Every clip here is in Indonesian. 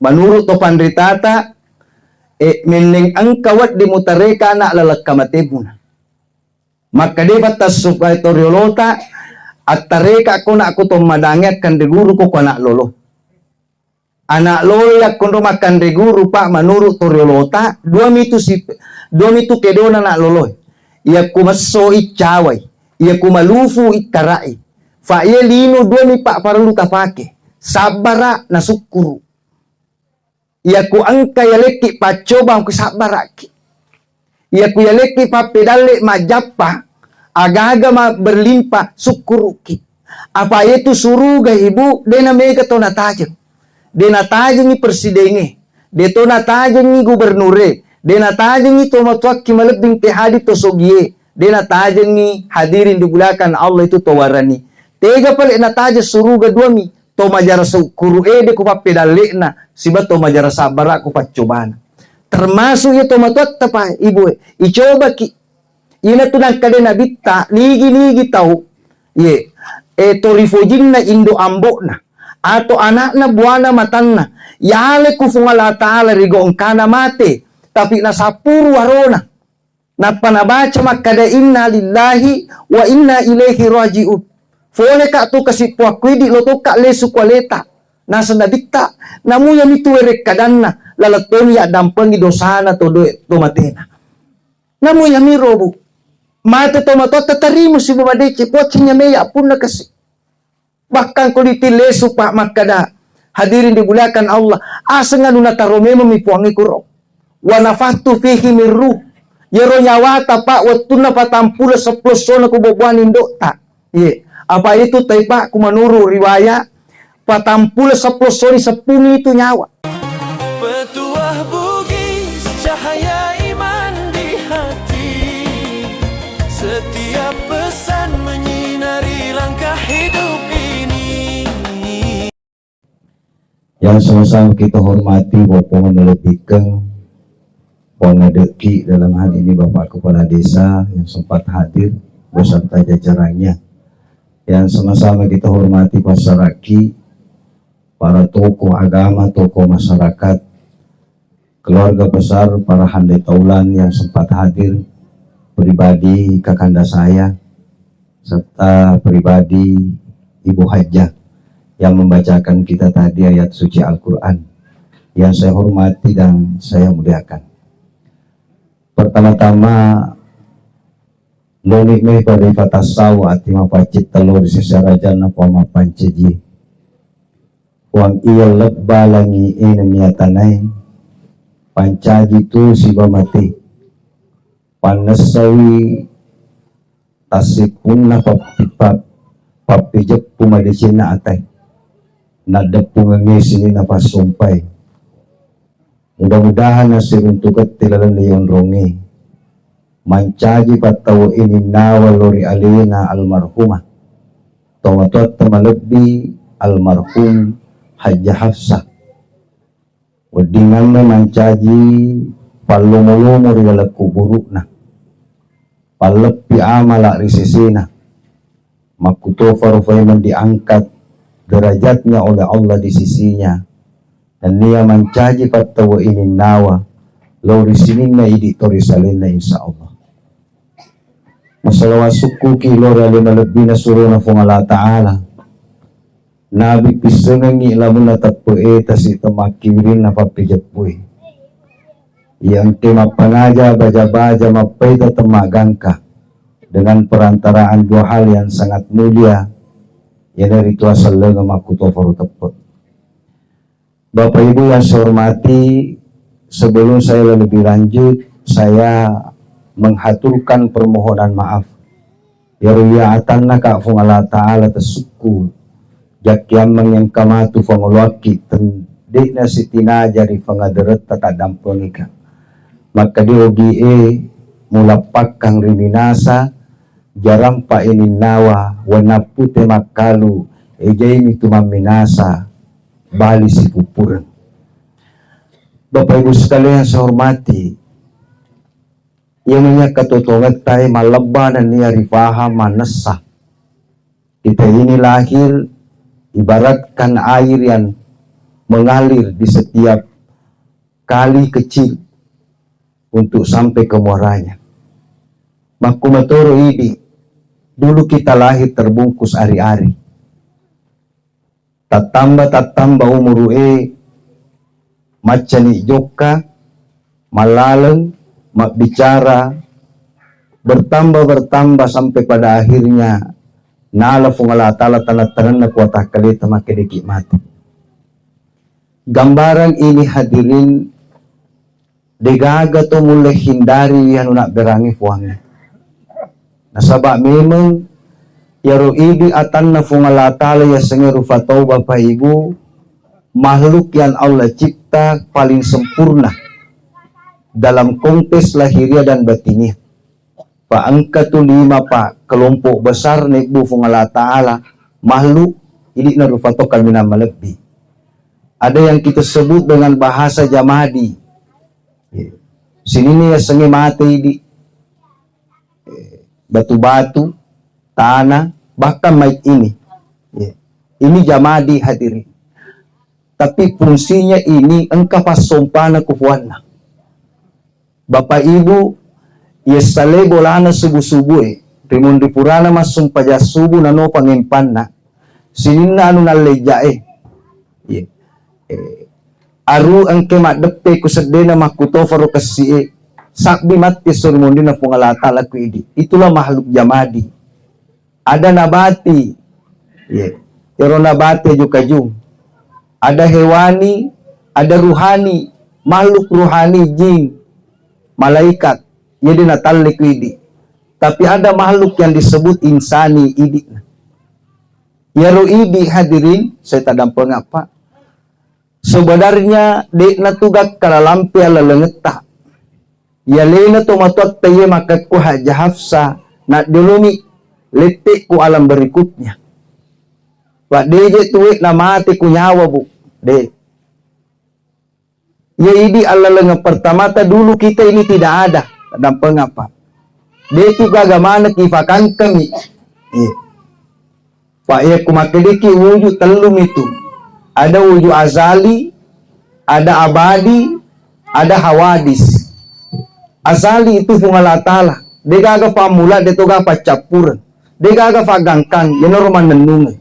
Menurut to pandritata, mining ang kawat di mutareka na lalagkamatibuna. Maka di batas supaya toriolota, at tareka ko na ako to madangit kan diguru ko anak lolo. Anak lolo yak kundo makan diguru pa menurut toriolota, dua mitu kedona anak lolo. Ia kumaso icaway, ia kumalufu ikarai. Fa ia lino dua mi pak paralu kapake. Sabara na sukuru. Ia ku angka yaleki pacoba ku sabaraki. Ia ku yaleki pa pedale majapa aga-aga ma berlimpah sukuruki. Apa itu suruga ibu dena mega to natajeng. Dena tajeng ni presidenge. De to natajeng ni gubernure. Dena tajeng ni to matwaki malebing tehadi to sogie. Dena tajeng ni hadirin digulakan Allah itu to warani. Tega pale natajeng suruga duami. To majara sukuru de ku papedale na sibat to majara sabara ku pacobana. Termasuk itu matuat tapa ibu icoba ki ina tunang kadena bitta ligi tahu ye to rifojing na indo ambok na atau anak na buana matanna yale ku fungala taala rigong kana mate tapi na sapuru warona na panabaca makada inna lillahi wa inna ilaihi rajiun. Fole ka tu kasi puakwidi lo to ka lesu kwaleta nasa nabikta namu ya mitu erek kadanna lalatoni ya dampengi dosana to do to matena namu ya mirobu mate to mato tatarimu si babadeci pochinya meya pun na kasi bahkan ko diti lesu pak makada hadirin digulakan Allah asengan una taromemo mi puangi kuro wa nafatu fihi min ruh yero nyawata pak watuna patampula 10 sona ko bobwanin dota ye apa itu taipa kumanuru riwayat patampula 10 soni 10 itu nyawa. Petuah bugis cahaya iman di hati, setiap pesan menyinari langkah hidup ini. Yang sama-sama kita hormati Bapak melebihkan pengadeki dalam hal ini Bapak Kepala Desa yang sempat hadir beserta jajarannya. Yang sama-sama kita hormati masyarakat, para tokoh agama, tokoh masyarakat, keluarga besar, para handai taulan yang sempat hadir, pribadi kakanda saya, serta pribadi Ibu Hajah yang membacakan kita tadi ayat suci Al-Quran yang saya hormati dan saya muliakan. Pertama-tama Loni me pada fatasaw at mapacit talor si sarajan na pamapanceji. Huang iya lebbalangi inamiyatanay. Pancaji tu si bamati. Panasawi tasipun na papijak pumadisin na atay. Nadapungangis ini na pasumpay. Mudah-mudahan na siruntukat tilalan liyon rongi. Mancaji pataw ini nawalori alina almarhumah tawatot tamalebi almarhum Hajah Hafsah wadingan na mancaji palumulumo rilala kuburu na palepi amala risisina makuto farufayman diangkat derajatnya oleh Allah di sisinya dan dia mancaji pataw ini nawa lori sining na editori salin na insya Allah. Masalah suku kilo rali na lebih na suruh na Allah Ta'ala. Nabi pisengangi lamun na tapu'e tas ito makirin na papijapui. Yang timapanaja baja-baja mapaita temagangka. Dengan perantaraan dua hal yang sangat mulia. Yang dari tua salenga makutofaru teput. Bapak Ibu yang saya hormati, sebelum saya lebih lanjut, saya menghaturkan permohonan maaf. Ya ruyaatan na ka fung Allah Ta'ala tesuku. Jakyamang yang kamatu fangulwaki tendi na si tinajari fangaderet tatadam pengika. Maka diogi mulapak kang riminasa jarang pa ininawa wanapute makalu ejaini tumaminasa bali si pupuran. Bapak Ibu sekalian saya hormati, yang niya katutungan tayo malabanan niya rifaha manasa. Kita ini lahir ibaratkan air yang mengalir di setiap kali kecil untuk sampai ke muaranya. Makumatoro ini, dulu kita lahir terbungkus ari-ari. Tatamba umur macani joka, malaleng, mak bicara, bertambah sampai pada akhirnya nala fungala ta'ala tanat-tanan na kuatah kalita makedeki mati. Gambaran ini hadirin degaga to mulai hindari yang nak berangi fuangnya. Nasabak memang yaro idi atan na fungala ta'ala ya sengeru fatau bapak ibu makhluk yang Allah cipta paling sempurna dalam konteks lahiriah dan batinnya. Angkatu 5 pak kelompok besar nekbu fungala ta'ala makhluk ini narufatokan minam lebih. Ada yang kita sebut dengan bahasa jamadi. Sini nih ya sengi mati di batu-batu, tanah, bahkan mic ini. Ini jamadi hadirin. Tapi fungsinya ini engkau pas sompana kufuana. Bapak ibu yesale bolana subuh-subuh rimun dipurana masum paja subuh nano pangimpanna sinina anu nalejae aru angke madepe kusedena makuto faro kasi sakbi mati surmundi na pungalata laku idi. Itulah makhluk jamadi. Ada nabati yero nabati juga jung, ada hewani, ada ruhani, makhluk ruhani, jin, malaikat jadi natalik idi. Tapi ada makhluk yang disebut insani idi. Yaro idi hadirin, saya tak dampang apa. Sebenarnya dek natugak kalalampi ala lengeta. Ya lena to matuat taye makat ku haja hafsa nak dulumi letik ku alam berikutnya. Pak deje tuik na mati ku nyawa bu. Dek. Ya idi ala lengep pertama dulu kita ini tidak ada. Dan pengapa dia juga gamana kifakan kami Pak ya kumakidiki wujud telum itu ada wujud azali, ada abadi, ada hawadis. Azali itu fungala ta'ala dia gaga pamula dia toga pacapuran dia gaga pagangkang yan norman nenungan.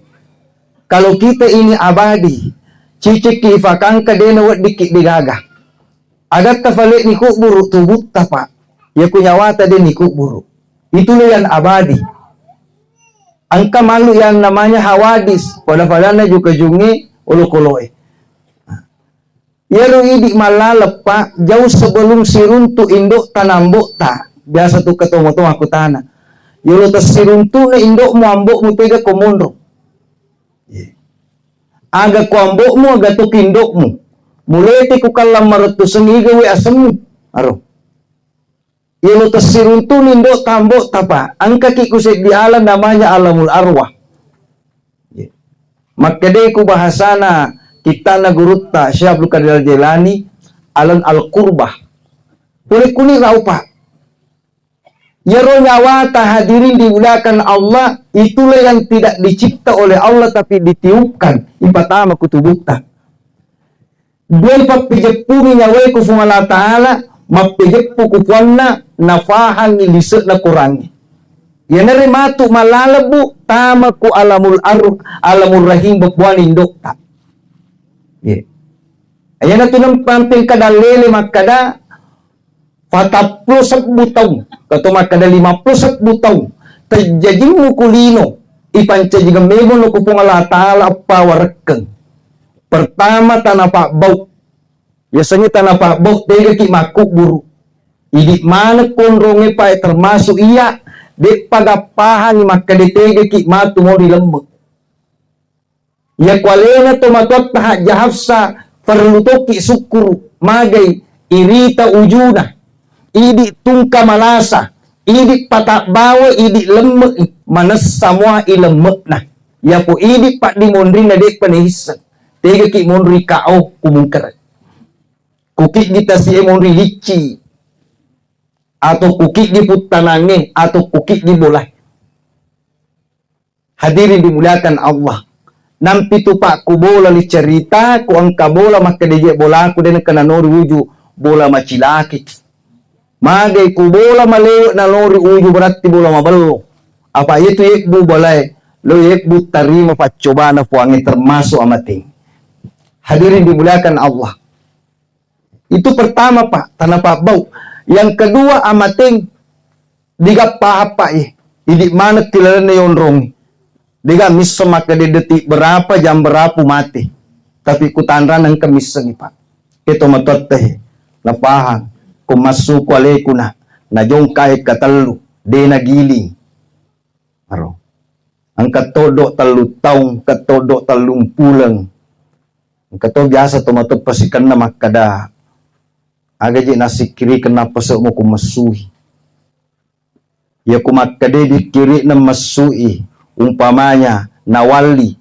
Kalau kita ini abadi cicik kifakan ka dia nawat dikit digaga agat tafalik ni kuburu tubut tapak ya kunyawata dia nikuk buruk. Itulah yang abadi. Angka malu yang namanya hawadis. Pada-padanya juga jungi ulu-koloe. Ya lu idik malalepa jauh sebelum siruntu induk tanambuk tak. Biasa tuh ketemu tuh aku tanah. Ya lu tas siruntu na induk mu ambuk mu tega komondro. Aga ku ambuk mu aga tuh induk mu. Mulai ku kalam maretu sengiga we asemu. Aro. Ilu tersiruntu nindo tambok tapa angka kikusik di alam namanya alamul arwah. Maka deh ku bahasana kita nagurutta Syekh Abdul Qadir Al-Jailani alam al-qurbah. Kulit raupa. Yaro nyawa hadirin dimuliakan Allah itulah yang tidak dicipta oleh Allah tapi ditiupkan. Ipatama kutubukta. Dua ipat pijepuni nyawai kufungala ta'ala mapijepu kufuanna nafahan nilisek na kurangi. Ya nari matu malalabu tama ku alamul rahim bepuan indok tak. Ayan na tunang pamping kada lele makada 40 tahun kato makada 50 tahun terjadi mukulino ipanca jika memo no kupungala ta'ala pawarekeng. Pertama tanah pak bau biasanya tanah pak bok tega ki makuk buru. Idi mana kondronge pa termasuk iya dek pagapahan maka ditega ki matu mo dilembek. Ya kualena to matuat tahak jahafsa perlu toki syukur magai irita ujuna. Idi tungka malasa. Idi patak bawa idi lemek manas semua ilemek nah. Ya po idi pak di mondri na dek panihisa. Tega ki mondri kao kumungker. Kukik kita si emori lici atau kukik di putanange atau kukik di bola. Hadirin dimuliakan Allah. Nampi tu pak ku bola li cerita ku angka bola maka DJ bola ku den kananori uju bola macilaki. Magai ku bola maleo na lori uju berarti bola mabalo. Apa itu bu boleh lo bu tarima pacobaan puangi termasuk amating. Hadirin dimuliakan Allah. Itu pertama pak, tanah pak bau. Yang kedua amating diga pa apa Idi mana tilaran yon rong. Diga miso maka di detik berapa jam berapa mati. Tapi ku tanran ang kamisang pak. Ito matote na pahang kung masuko aleku na jong kahit katalu de nagiling. Aro. Ang katodo talu taong katodo talung pulang. Ang kato biasa tumatod pasikan na makada. Agaji nasikiri kenapa sa mo kumasuhi. Ya kumakade di kiri na masui. Umpamanya nawali.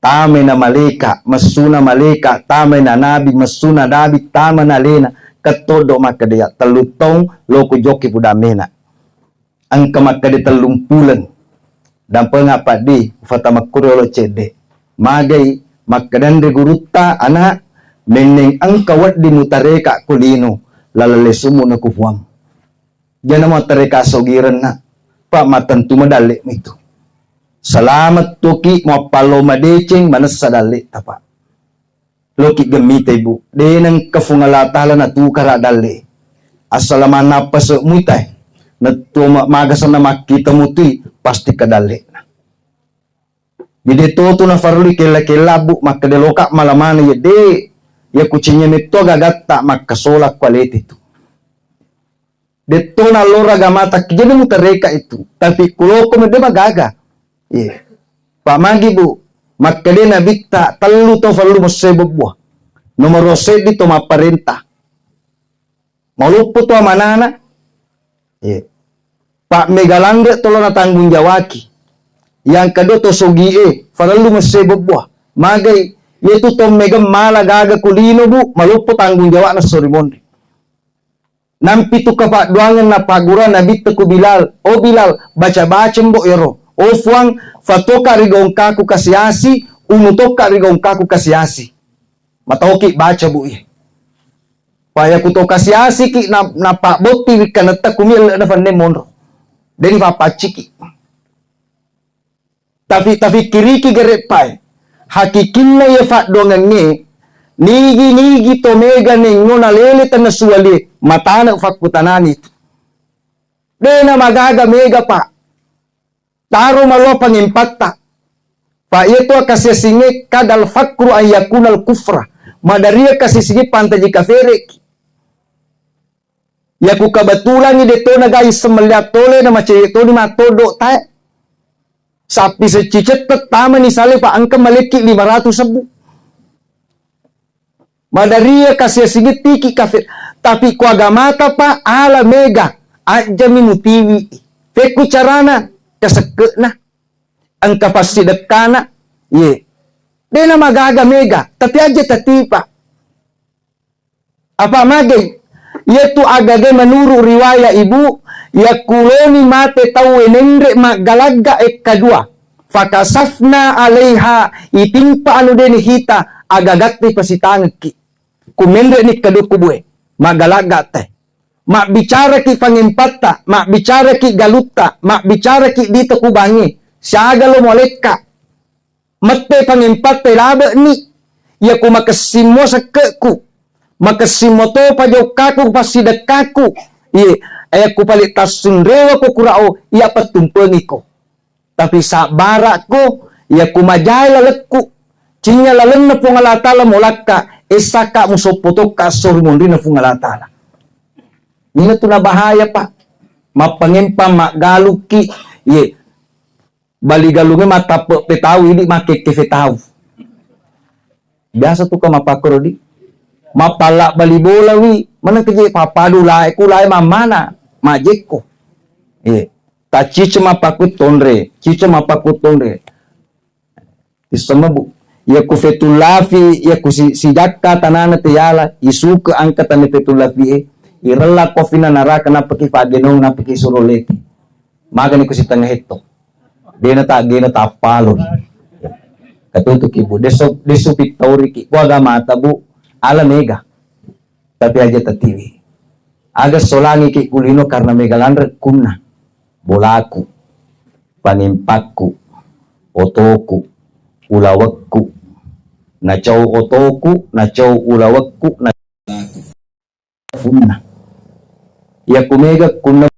Tame na malika. Masuna malika. Tame na nabi. Masuna nabi. Tama na lena. Katodo makadaya. Talutong loko joki pudamena. Ang kamakade talumpulan. Dan pengapa di. Fata makurolo cede. Magay. Makadande guruta anak. Meneng ang kawat di mutareka kulino. Lalalesumo na kufuam. Diyan mo tareka sogiran na. Pamatan tumadali mo ito. Salamat tuki mo palo madeceng manas sadali tapa. Loki gamitay bu. De nang kafungalatala na tukara dali. Asalaman na paso mutay. Na magasan na makita mo tuy. Pasti kadali na. Bide toto na faruli kela bu. Makadeloka malamana ya de. Ya kucinya nito gagatta makasolak kualiti itu. Dito na lora gamata. Jadi mo tareka itu. Tapi kuloko mo de magaga. Yeah. Pamagi bu, makali na bikta, talu to falu mo sebo buah. Nomor 6 dito maparenta. Malupo to manana. Yeah. Pak megalangga tolo na tanggung jawaki. Yang kedua to sogie, falu mo sebo buah. Magay, yaitu to mega malagaga kulino bu, malupo tanggung jawab na sorimondi. Nampi tu kapak duangan na pagura na bikta ku Bilal. Oh Bilal, baca-baca mbok yoro. O fuang fatoka rigong kaku kasiasi, umutoka rigong kaku kasiasi. Matoki baca bu iya. Paya kuto kasiasi ki na pak boti kanata kumil na fande monro. Deni papaciki. Tapi kiriki gere pai. Hakikinna ye fat dongan nge. Nigi to mega nengo na lele tan suwali matana fakutanani itu. Dena magaga mega pak. Taro malo pangimpatta. Pa ito kasisingi kadal fakru ayakunal kufra. Madaria kasisingi pantaji kafere. Ya ku kabatulan ni deto na guys semeliat tole na macam itu ni matodo tae. Sapi secicet pertama ni sale pa angka maliki 500 sebu. Madaria kasisingi tiki kafir. Tapi ku agamata pa ala mega. Aja minutiwi. Feku carana. Kaseke na ang kapasidak kana ye de na magaga mega tapi aja tatipa apa magay yetu agage menuru riwaya ibu ya kuloni mate tau enendre magalaga kadua fakasafna alaiha itimpa anu deni hita agagati pasitangki kumendre ni kaduku bue magalaga teh. Mak bicara ki pangimpatta, mak bicara ki galutta, mak bicara ki dito kubangi. Siaga lo moleka. Mate pangimpatta labe ni. Ya ku makasimo sa keku. Makasimo to pajokaku pasidakaku. Ye, ay ku palit tasunrewa ko kurao, iya patumpengi ko. Tapi sa bara ko, ya ku majay lalekku. Cinya laleng na pungalatala molaka, esaka musopotok ka sormundi na pungalatala. Ini tu na bahaya pak. Mapangimpa magaluki. Ye. Bali galungnya mata petaw ini make kefetaw. Biasa tu ka mapakoro di. Mapala bali bola wi. Mana keje papadu lai kulai mamana. Majeko. Ye. Ta cice mapakut tonre. Cice mapakut tonre. Isama bu. Ya ku fetulafi. Ya ku si jakka tanana teyala. Isuka angkatan ni fetulafi irela kofina naraka na paki pagenong na paki suroleki. Maga ni ko si tanga hito. Di na ta palo. Katutuk ibu, deso Victory ki, waga mata bu, ala mega. Tapi aja tatiwi. Aga solangi ki kulino karena megalandre kunna. Bolaku, panimpakku, otoku, ulawakku, nacau otoku, nacau ulawakku, nacau funna. Ya kumega kunna.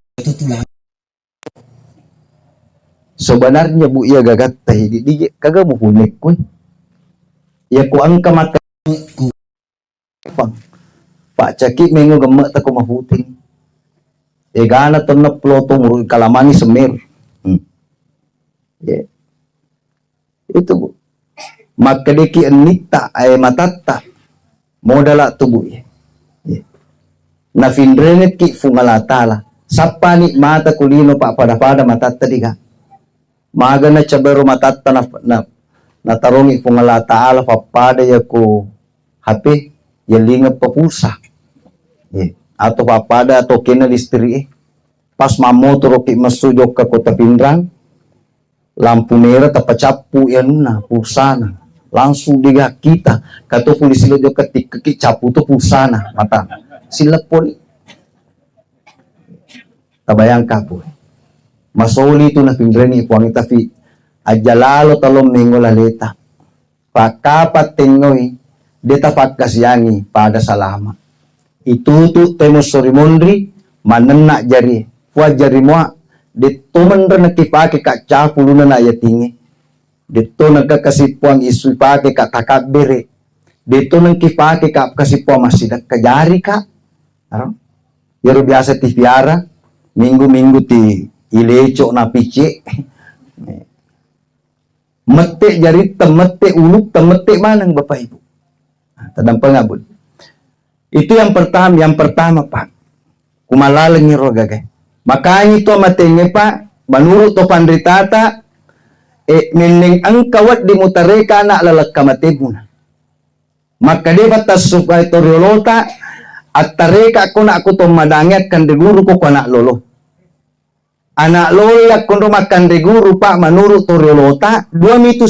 Sebenarnya bu iya gagat tahi di kagak mau punek ku. Ya ku angka mata ku. Pak caki mengo gemek tak ku mahuting. Egana tenep pelotong urut kalamani semer. Ya. Itu bu. Maka deki enita matata modala tubuh ya. Na findrenet ki fungalatala. Sapani mata kulino pak pada matata diga. Maga na cabero matata na tarungi fungalataala papada ya ku HP ya lingap papulsa. Ya. Atau papada atau kena listrik pas mamotor ki masujok ke kota Pindrang lampu merah tapacapu ya nuna pulsana langsung diga kita kato polisi lo ketik ke capu tu pulsana mata silepon tabayang kapo masoli tu na Pindrang ipuang itafi ajalalo talom minggo laleta pakapat tengoy deta pakasyangi pada salama itu tu temo sorimondri manena jari fuat jari mua dito man na kipake ka chapuluna na yatingi dito nagkakasipuang isu pake ka takabere dito nang kipake ka kasipuang masidak kajari ka yaro biasa ti fiara minggu ti ileco na pice mete jari temete uluk temete manang bapak ibu tadang pangabul. Itu yang pertama Pak. Kumalalang ni rogagay. Makanya ito matenge Pak, manurut to pandritata, mining ang kawat di mutareka na lalagkamatib mo na. Makadibat tasupay to riolota, at tareka ko na ako to madangit kandiguro ko ko anak lolo. Anak lolo yak kundo makandiguro Pak, manurut to riolota, dua mitu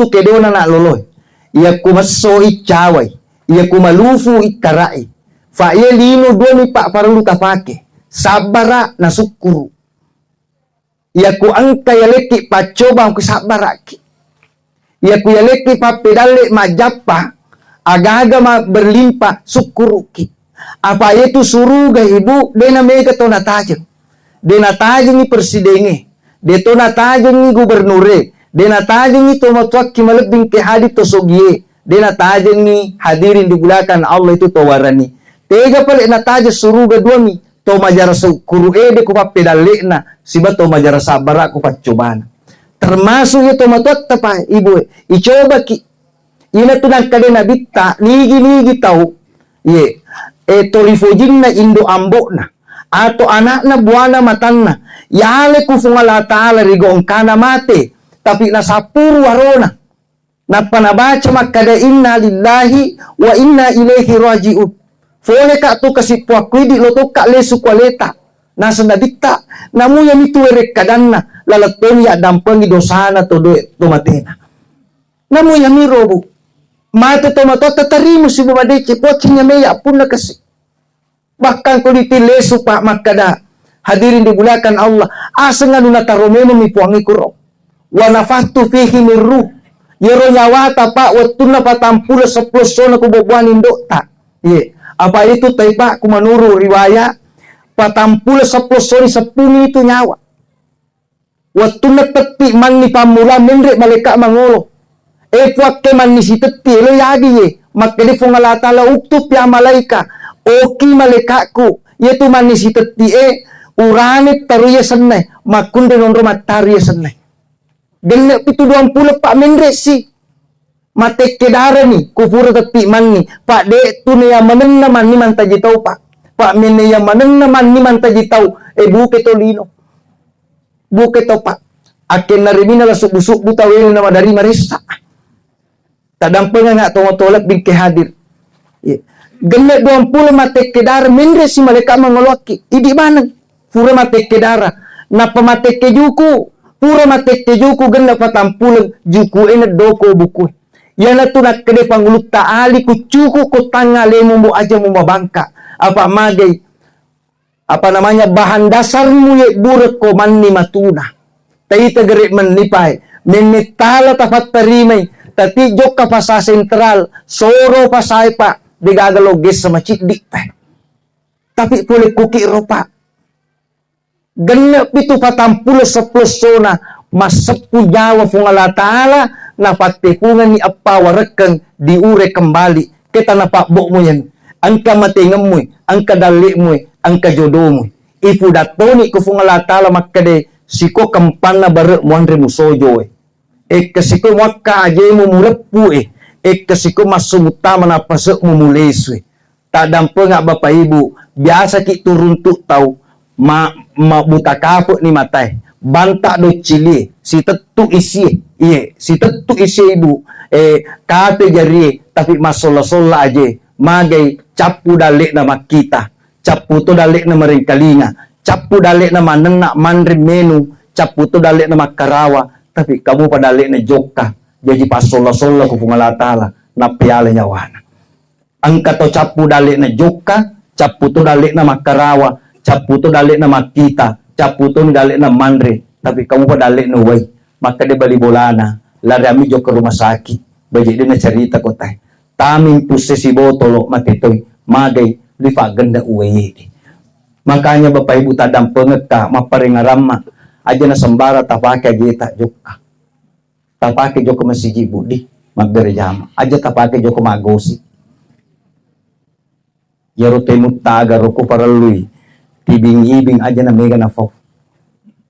kedo na anak lolo. Iyak kumaso itchaway. Ia kumalufu ikarai. Fa ia lino doni pak paralu tapake. Sabara na sukuru. Ia ku angka yaleki pacoba ku sabaraki. Ia ku yaleki pa pedale majapa. Aga-aga ma berlimpah sukuruki. Apa itu suruga ibu dena mega to natajeng. Dena tajeng ni persidenge. Deto natajeng ni gubernure. Dena tajeng ni to matwaki malebing ke hadit to sogie. Dena tajeng ni hadirin digulakan Allah itu tawarani. Tega pala nataja suruga duami. To majara sukuru ede ko papedale na. Siba to majara sabara ko pacobana. Termasuk itu matuat pa ibu. Icoba ki. Ina tunang kadena bitta. Nigi tau. Ye. Torifojin na indo ambo na. Ato anak na buwana matan na. Yale ko fungala ta'ala rigong kana mate. Tapi nasapuru warona. Na panabaca makada inna lillahi wa inna ilaihi raji'un. Fole ka tu kasi puakwidi loto ka lesu kwaleta. Nasa nadikta. Namu yang itu erek kadanna. Lalaton ya dampangi dosana to matena. Namu yang mirobu. Mata to mato tatarimu si bumadece. Pocinya meya pun na kasi. Bahkan ko diti lesu pak makada. Hadirin digulakan Allah. Asa nga nunataromeno mi puangi kuro. Wa nafatu fihi mirruh. Yero nyawata pak watuna patampula 10 sona kubobuanin dokta. Ye. Apa itu tay pak kumanuru riwayat patampula 10 soni 10 itu nyawa. Watuna tepi man ni pamula menrek maleka mangolo. Puak ke man ni si tepi lo yadi ye. Makede fungalata la uktup ya malaika. Oki malekaku. Yetu man ni si tepi uranit taruya senai. Makunde nondro mataruya senai. Genep itu 20 pak menresi mate kedara ni kufur tepi man ni pak dek tu ne yang maneng naman ni man taji tau pak mene yang maneng naman ni man taji tau buke to lino buke to pak aken narimina la subusuk buta weli nama dari marisa tadang penga nga tolak bingke hadir genep 20 mate kedara menresi maleka mangoloki idi maneng fura mate kedara na pamate kejuku pura matek juku ganda patampulang juku ena doko buku. Yana tu nak kede pangulut taali ku cuku ku tanga lemu mu aja mu mabangka. Apa magai apa namanya bahan dasarmu ye burek ko manni matuna. Tai tegere menipai menitala tapat tarimay tati jok ka pa sa sentral soro pa say pa digagalogis sa macikdik pa. Tapi puli kuki ropa. Ganap itu patampulo sa persona masapu nyawa fung Allah Ta'ala na patikungan ni apa warakang diure kembali. Kita napakbok mo yan. Ang kamatingam mo, ang kadali mo, ang kajodo mo. Ifu datoni ko fung Allah Ta'ala makade siko kampan na bare mo andre mo sojo kasiko wakka aje mo mulapu kasiko masumutama na pasok mo mulesu tadampo nga bapak ibu biasa ki turun tu tau mabuta kapot ni matay banta do cili si tetu isi si tetu isi ibu kate jari tapi masola-sola aje magai capu dalik na makita capu to dalik na maring kalinga capu dalik na manena manrin menu capu to dalik na makarawa tapi kamu padalik na joka jadi pasola-sola ko Allah Ta'ala na piala nyawana ang kato capu dalik na joka capu to dalik na makarawa capu to dalik na makita capu to dalik na manre tapi kamu padalik na way maka de bali bolana larami jo ke rumah sakit baje de na cerita ko tay taming pusesi botolo matitoy magay lifa ganda uwe makanya bapak ibu tadam pengeka maparingarama aja na sembara tapake gita joka tapake joka masiji budi maggerejama aja tapake joka magosi yaro temut taga roko paralui tibing-ibing aja na mega na fau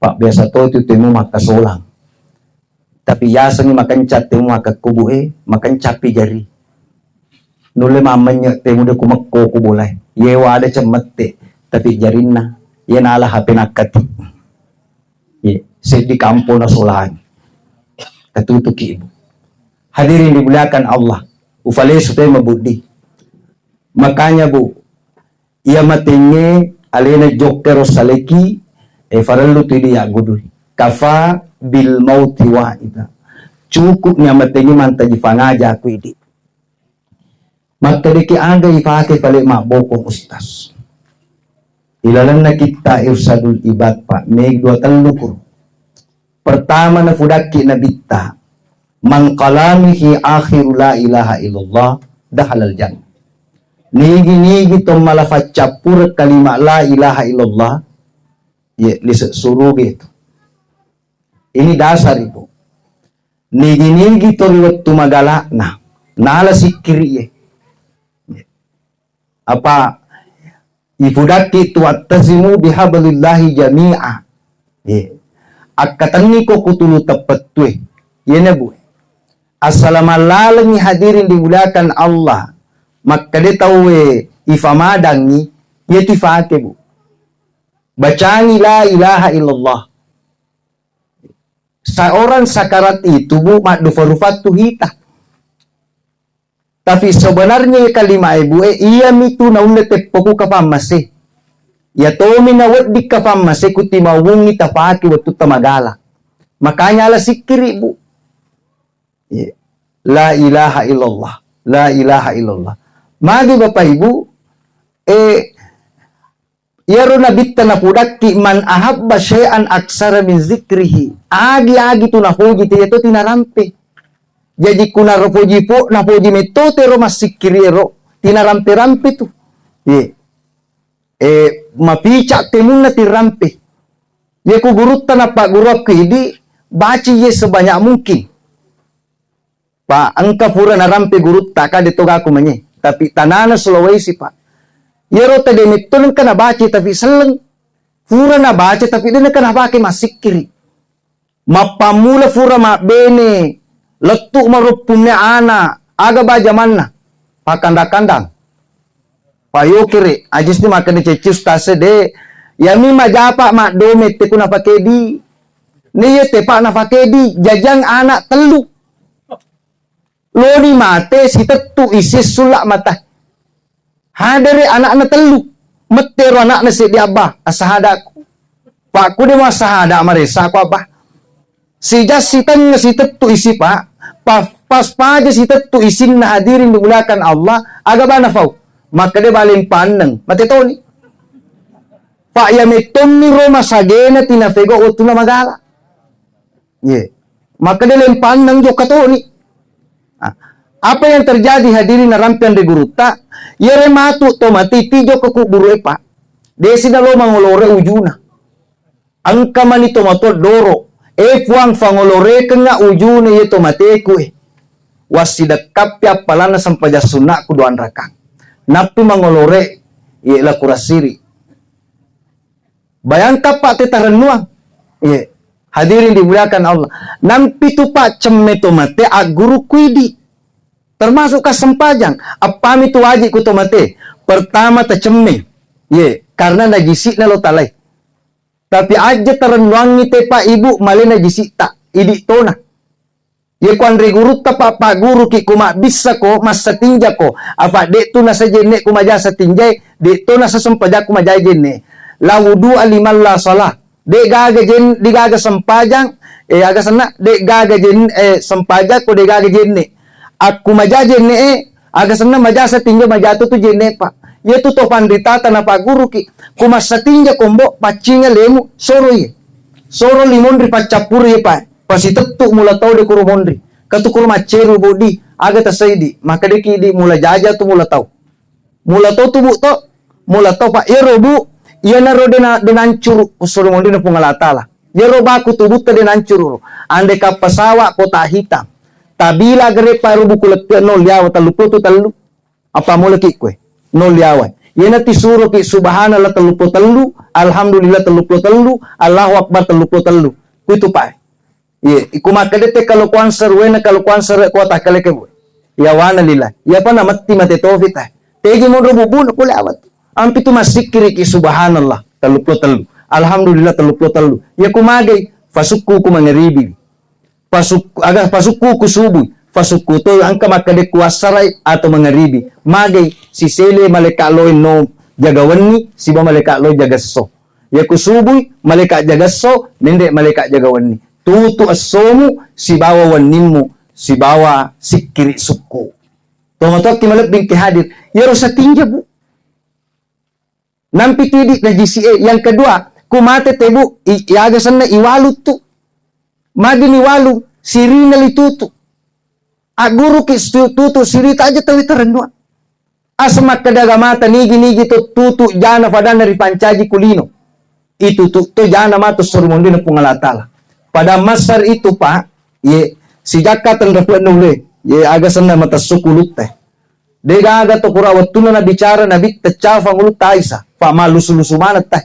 pak biasa to itu temu makasolang tapi yasang makan cat temu makakubuhe makan capi jari nule mamanya temu de kumakko kubulay yewa ada cemete tapi jarinna yan ala hape nakati di kampung na solahan katutuki ibu hadirin dimuliakan Allah ufale supaya mabudi makanya bu ia matinge alena joker saleki farallu tidi ya gudul kafa bil mauti wa'ida cukup nya matinge mantaji fangaja aku idi maka diki aga ifake pale mabokong ustas ilalan na kita irsadul ibad pa meg dua talukur pertama na fudaki na bitta man kalamihi akhiru la ilaha illallah dahalal jannah nigi to malafat capur kalima la ilaha illallah ya lisa surugi itu ini dasar ibu nigi to riwat tumagala na nala sikiri apa ifudaki tu attazimu bihablillahi jami'a akatani ko kutulu tepetwe yene bu assalamualaikum hadirin dimuliakan Allah maka de tawe ifamadangi yetifake bu bacani la ilaha illallah seorang sakarat itu bu madufurufat tuhita tapi sebenarnya kalima ibu iya mitu na unete poku kapamase ya tomi na wad di kapamase kuti mawungi tapaki watu tamagala makanya ala sikiri ibu la ilaha illallah la ilaha illallah magi bapak ibu yaro nabitta na pudaki man ahabba syai'an aksara min zikrihi agi tu na hoji te to tinarampe jadi kuna ropoji po na poji metote ro masikiriero tinarampe-rampe tu mapica temun na tirampe ye ku gurutta na pak guru aku ini baci ye sebanyak mungkin pak angka pura na rampe gurutta ka ditoga aku menye tapi tanana Sulawesi pak ye ro tade metun kana baci tapi seleng pura na baci tapi dina kana pake masikiri mapamula pura ma bene letuk marupumnya ana aga baja manna pakandang-kandang payo kiri ajis ni makan dicecus tase de yami majapa mak domet te kuna pakedi niye te pak na pakedi jajang anak telu loni mate si tetu isis sulak mata hadere anak na telu metero anak na si diabah asahadaku pakku de masahada marisa ku abah Si jas si tanya si tettu isi pak. Pas paja si tettu isin na hadirin dimulakan Allah. Aga ba na fau? Maka dia baling pandang. Mati to ni. Pak ya meton ni Roma sagena tinafego otu na magala. Ye. Maka dia lempang nang jo kato ni. Apa yang terjadi hadirin na rampian de guruta? Yere matu to mati tijo ke buru epa. Desi na lo mangolore ujuna. Angka mani to mato doro. Fuang fangolore kenga ujuna ye to mate kue. Wasidakap ya palana sampaja sunak ku doan rakang. Napi mangolore ye la kurasiri. Bayangkan pak tetaran nuang. Ye. Hadirin dimuliakan Allah. Nampi tu pak cemme to mate aguru kuidi. Termasuk kasempajang. Apami tu wajib ku to mate. Pertama ta cemme. Ye. Karena najisi na lo talay. Tapi aja terenwangi te pak ibu malena jisi tak. Idi tona. Ye kuan regurut ta pak guru ki kuma bisa ko masa tinja ko. Apa dek tu nasa jene kuma jasa tinjai. Dek tu nasa sempajak kuma jai jene. La wudu aliman la salah. Dek gaga jen di gaga sempajang. Aga sana dek gaga jen sempajak ko dek gaga jene. Aku maja jene aga sana majasa tinja majatu tu jene pak. Ye tu to pandita na pak guru ki. Kuma satinja kombo pacinga lemu soro ye. Soro limondri pacapuri ye pak. Pasi tettu mula tau de kuru mondri. Katu kuru maceru bodi. Aga tasaidi. Maka deki di mula jaja tu mula tau. Mula tau tu bu to. Mula tau pak. Ye robu. Ye naro denancuru. Usuru mondri na pungalata lah. Ye robaku tu buta denancuru. Ande ka pasawa kota hitam. Tabila gere pa robu kulek nol yawa talupu tu talu. Apa mula kikwe. Nol yawa. Yena tisuro ki subhanallah telupo telu, alhamdulillah telupo telu, Allahu akbar telupo telu. Kuitu pa. Ye, ikumakadete kalau kuanser wena kalau kuanser ko ta kale ke. Ya wana lillah. Ya pa na mati mate tofita. Tegi mo ro bubun ko lawat. Ampi tu masikiri ki subhanallah telupo telu, alhamdulillah telupo telu. Ya kumagay fasukku ku mangeribi. Pasukku ku subuh. Fasuku to ang kamakade kuasaray atau mangaribi. Magay si sele maleka loy no jagawani si ba maleka loy jagasso. Ya kusubuy maleka jagasso ninde maleka jagawani. Tutu asomu si bawa wanimu si bawa sikiri suku. Tomatok kimalap bin hadir. Yaro sa tinja bu. Nampi tidik na GCA. Yang kedua, kumate tebu iagasan na iwalu tu. Magin iwalu sirina litutu. Aguru ki tutu sirita aja tawi terendua. Asmak kadagamata nigi to tutu jana padana ri pancaji kulino. Itu to jana matu surmundi na pungalatala. Pada masar itu pak, ye si jakatan rapuan nule, ye agasan na mata sukulut teh. Dega aga to kurawatuna na bicara na bit tecafa ngulut taisa. Pa malus-lusu manat teh.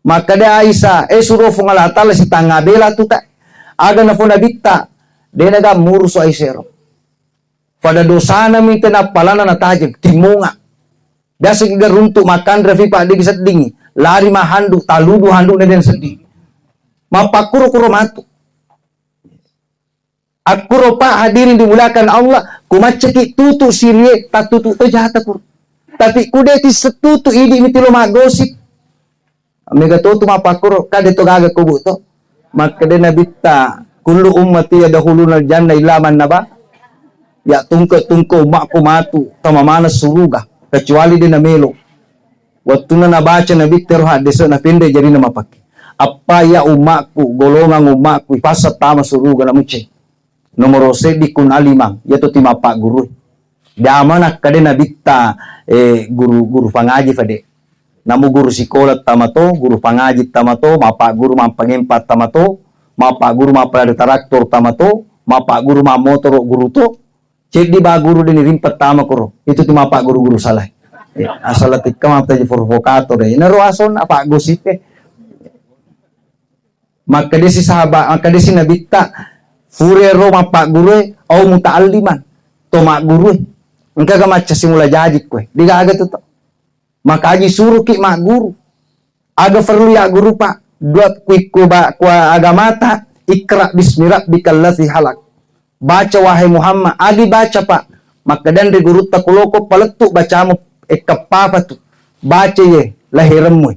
Maka de Aisa suruh pungalatala si tangabela tu teh. Aga na funa bitta. De naga murso Aisero. Pada dosa na minta na palana na tajag, timunga. Biasa kita runtuk makan refi pak di kisat dingi. Lari mahanduk, taludu handuk na den sedih. Mapakuro-kuro matu. Akuro pak hadirin dimulakan Allah. Kumacaki tutu sirie, tak tutu to jahat akuro. Tapi kude ti setutu idi mitilo magosip. Amiga tutu mapakuro, kade to gaga kubu to. Maka de nabita, kullu ummati yadahulunal jannah ilaman naba. Ya tungko makku matu tamamana suruga kecuali di namelo. Waktu na nabaca na bitter hadis na pinde jadi nama pakai. Apa ya umakku golongan umakku pasat tama suruga na muce. Nomor sedi kun alimang yaitu tima pak guru. Damana kade na bitta guru pangaji fade. Namu guru sikolat tamato, guru pangaji tamato, mapa guru mampangimpat tamato, mapa guru mapalada traktor tamato, mapa guru motor guru to. Cek di ba guru din rimpat tama kuro. Itu cuma pak guru-guru salah. Asal tika mata di provokator deh. Ini ruason apa gosip. Maka dia si sahabat, maka dia si nabita. Furero ma pak guru au muta'alliman. To mak guru. Engka ka maca simula jajik kue. Diga aga tuh. Maka aji suruh ki mak guru. Aga perlu ya guru pak. Dua ku agamata ikra bismi rabbikal ladzi halak. Baca wahai Muhammad, adi baca pak. Maka dan guru takuloko paletuk bacamu ekapapa tu. Baca ye lahiramu.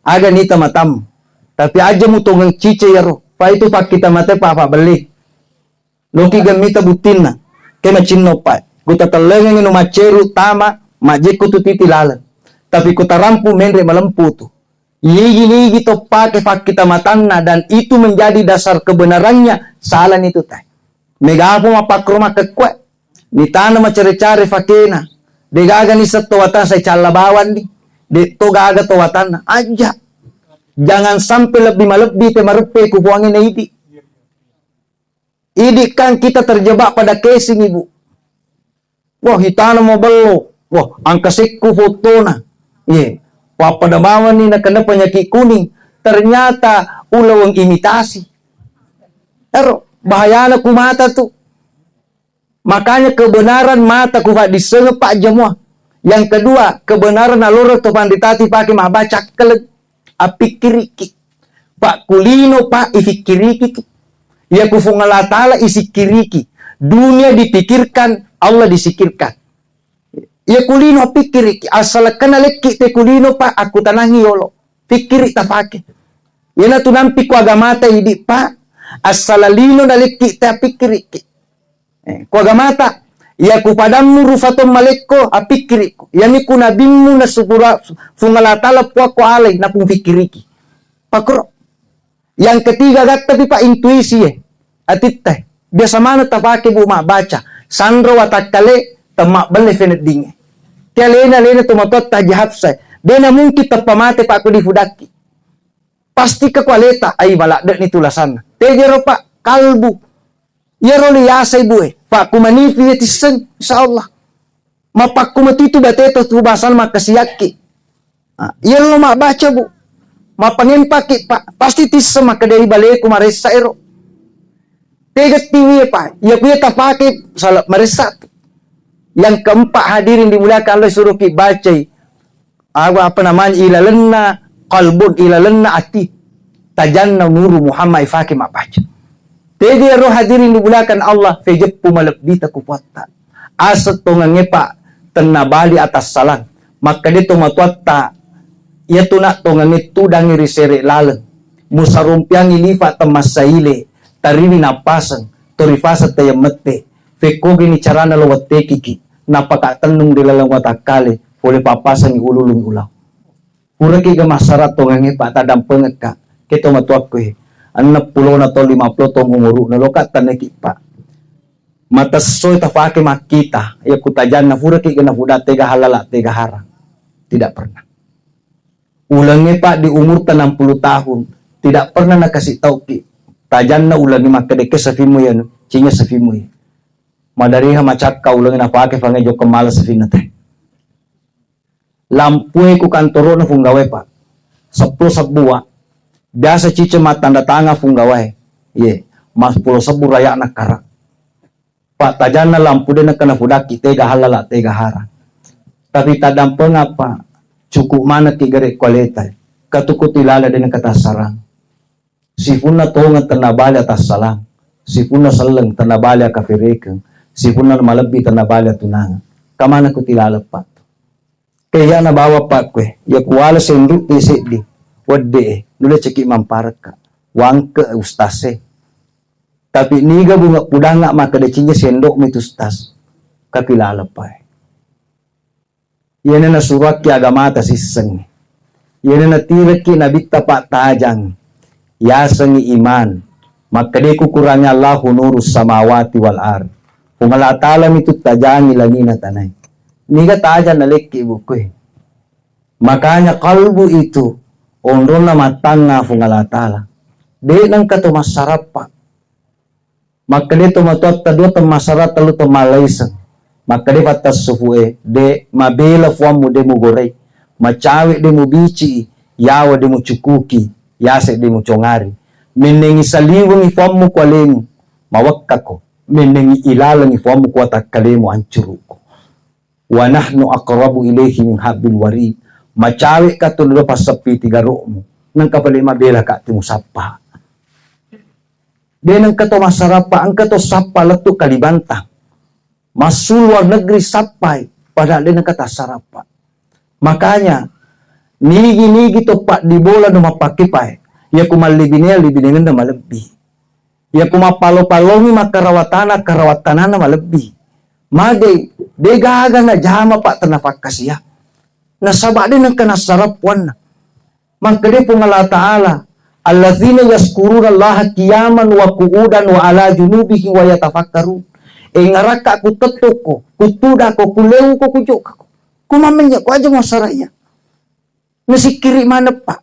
Aga nita matam. Tapi aja mu tongang cice yaro. Pa itu pak kita mate pa balik. Loki gamita butina. Kaya machinno pa. Kuta talengeng ino maceru tama. Majeko tu titi lala. Tapi kuta rampu mendre malempu tu. Ligi-ligi to pake pak kita matanna. Dan itu menjadi dasar kebenarannya. Salah itu tay. Megapo mapakroma kekwe. Ni tanah macare-care fakena. De gaga ni setowatan say calabawan ni. De to gaga towatan aja. Jangan sampai lebih malebih te marepe kubuangin na idi. Idi kan kita terjebak pada casing ibu. Wah hitana mo belo. Wah angkasik ku foto na. Ye. Pada bawan ni na kena penyakit kuning. Ternyata ulawang imitasi. Ero bahayana ku mata tu. Makanya kebenaran mata ku pak disengep pak semua. Yang kedua, kebenaran alur to panditati pakai mabaca keleg apikiriki. Pak kulino pak ifikiriki tu. Ya kufungalah ta'ala isikiriki. Dunia dipikirkan, Allah disikirkan. Ya kulino apikiriki. Asal kena leki te kulino pak aku tanangi yolo. Pikiri ta pake. Yana tu nampi ku agamata idi pak. Asal lino na leki te apikiriki. Ku agamata. Ya ku padamu rufatom maleko apikiriku. Yani ku nabimu na supura fungalatala po ako alay na pung fikiriki. Pakro. Yang ketiga gat tapi pak intuisi atitay. Biasa mana tapake bu baca. Sandro watakale tamak bale fenet dinge. Kaya lena tumatot tajihapsay. Dena mungkin tapamate pak ko di fudaki. Pasti ka kwaleta ay malakda ni tulasan. Tejero pak kalbu. Yero liyasay buwe. Pak kumanifi yetisan, insyaallah. Mapak kumatitu bateto tu basal makasiyaki. Yero mak baca bu. Mapangin paki pak. Pasti tisa maka dari balik kumaresa ero. Tegat tiwi pak. Ya kuya tapake salat maresa. Yang keempat hadirin dimuliakan Allah suruh ki bacai. Apa namanya ilalenna qalbun ilalenna ati. Tajanna nuru Muhammad ifake mak baca. Tegi roh hadirin dimuliakan Allah fejeppu malebita kupuatta. Asat to ngepa tenabali atas salang. Maka dia to matuatta ia tunak to ngetu dangi risere laleng. Musarumpiang ilifa temasaile tarini napasang torifasa tayamete. Feko gini carana lawate kiki. Napaka tenung dilalang watakale oleh papasang ululung ulau. Pura ki gamasara to ngepa tadam pengeka. Keto matuakku 60 na to 50 tong umuru na lokat taneki pa. Mata soy tafake makita. Ya kutajan na fura ki na fuda tega halala tega harang. Tidak pernah. Ulangnya pak di umur 60 tahun. Tidak pernah nakasih tau ki. Tajan na ulangi makadeke safimu yan. Cinya safimu yan. Madariha macaka ulangi na pake fangejo kemala safina teh. Lampue ku kantoro na funggawe pak. 10 sabua. Biasa cice tanda tanga funggawai. Ye, mas pulau sebu raya nak karak. Pak tajana lampu dena kena fudaki tega halala tega hara. Tapi tadam pengapa cukup mana tigare kualita. Katukuti lala dena kata sarang. Sifuna tonga tenabali atas salam. Sifuna seleng tenabali kafireken. Sifuna malabi tenabali tunang. Kamana kutilala pak. Kaya na bawa pak kwe. Ya kuala senduk di wade nula cekik mamparka wangke ustase tapi niga bunga pudanga maka decinya sendok mitu ustas kakilala pai yana na surat ki agama ta siseng yana na tiraki nabita pak tajang yasengi iman maka de kukurangnya Allahu nurus samawati wal ard pungala taala mitu tajangi lagi na tanay niga tajan naleki bukoy makanya kalbu itu ondon na matanga fungalatala. De nang kato masarapa. Maka de to matot tadua to masarat telu to malaysa. Maka de patas sufue de mabela fuamu de mu gorei. Macawe de mu bici, yawa de mu cukuki, yase de mu congari. Menengi saliwang ifamu kwalemu mawakkako. Menengi ilalang ifamu kwatak kalemu ancuruko. Wa nahnu aqrabu ilaihi min habil warid. Macawe ka tulo pa sapi tiga romo nang kapali mabela ka ti musapa. Denang kato masarapa ang kato sapa letu kalibanta. Masul luar negeri sapai pada denang kata sarapa. Makanya nigi-nigi to pak di bola no mapakipay. Ya libinnya na malebih. Ya kumapalo-palongi makarawatanana malebih. Magay, degaga na jama pa tanapakas ya. Nasaba din ang kanasarapuan na. Magkali po nga Allah Ta'ala, allazina yaskuruna Allah qiyaman wa qu'udan wa ala junubihim wa yatafakkarun. Ngaraka ku tetuk ko, kutuda ko, kulew ko, kujuk ko. Kumamanya ko aja masaraya. Nasikiri mana pak.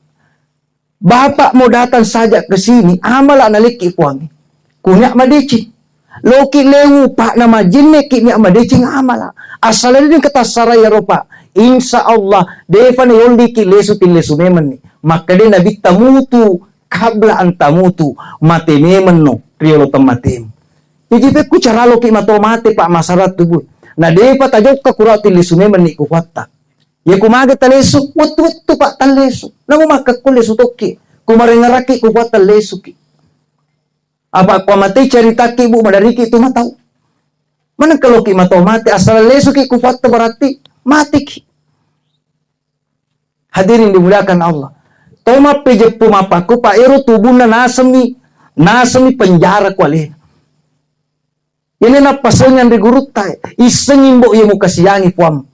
Bapak mau datang saja ke sini, amala naliki puangi. Kunyak madeci. Loki lewu pak nama jinne kinyak madeci amala. Asalnya din kata saraya ropa. Insya Allah, devan yoldi ki lesu tin lesu memen ni. Maka dia nabi tamutu kabla antamutu mate memen no riolo tematem. Jadi ku cara loki mato mate pak masarat tubuh. Na deva tajok ka kurati lesu memen ni ku watta. Ya kumaga talesu, watu pak talesu. Namu maka ku lesu toki. Kumarengaraki ku watta lesu ki. Apa ku mate cerita ki bu madariki itu matau. Mana kalau ki mato mate asal lesu ki ku watta berarti mati ki. Hadirin dimuliakan Allah. Toma peje pumapaku pa ero tubuna nasami penjara kuali. Ini na pasonya di gurutai. Isengin bo yang muka siangi puam.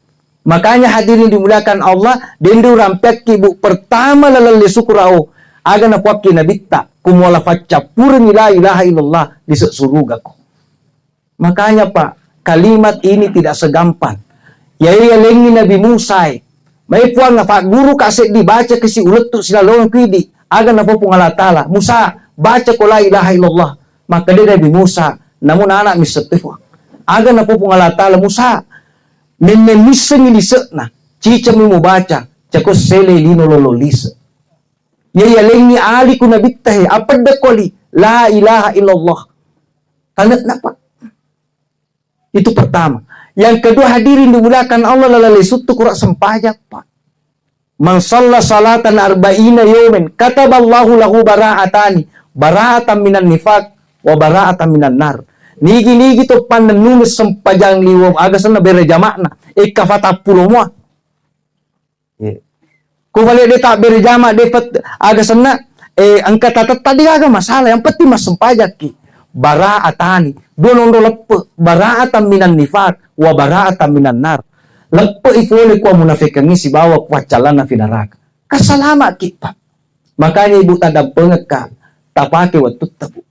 Makanya hadirin dimuliakan Allah. Dendu rampek ibu pertama lalali sukurao. Aga na puaki nabita. Kumuala facapurang la ilaha illallah di suruga ko. Makanya pak, kalimat ini tidak segampang. Yai lengi Nabi Musa. May puan nga pak guru kasi dibaca kasi ulat tu sila lawang kidi. Aga na po Allah Ta'ala. Musa, baca ko la ilaha illallah. Maka dia Nabi Musa. Namun anak misetifu. Aga na po Allah Ta'ala. Musa, menemisa nilisa na. Cica mo baca. Cako sele lino lololisa. Yaya lengi ali ko nabitahe. Apad da koli. La ilaha illallah. Kanat na pa. Itu pertama. Yang kedua hadirin dimulakan Allah lalali sutu kurak sempajak pak. Man shalla salatan arba'ina yawmin kataballahu lahu bara'atani. Bara'atan minan nifaq wa bara'atan minan nar. Nigi to pannulis sempajang liwam agasan na bere jamakna. Ikafata pulo mo. Kung balik dia tak bere jamak dapat agasan na angka tatat tadi agak masalah. Yang penting mas sempajak ki. Bara'atani. Doon lepe bara'atan minan nifaq wa bara'atan minan nar. Lepe ifole kwa munafikan ni si bawa kwa calana finaraka. Kasalama kita. Makanya ibu tanda pengeka tapake watut tabu.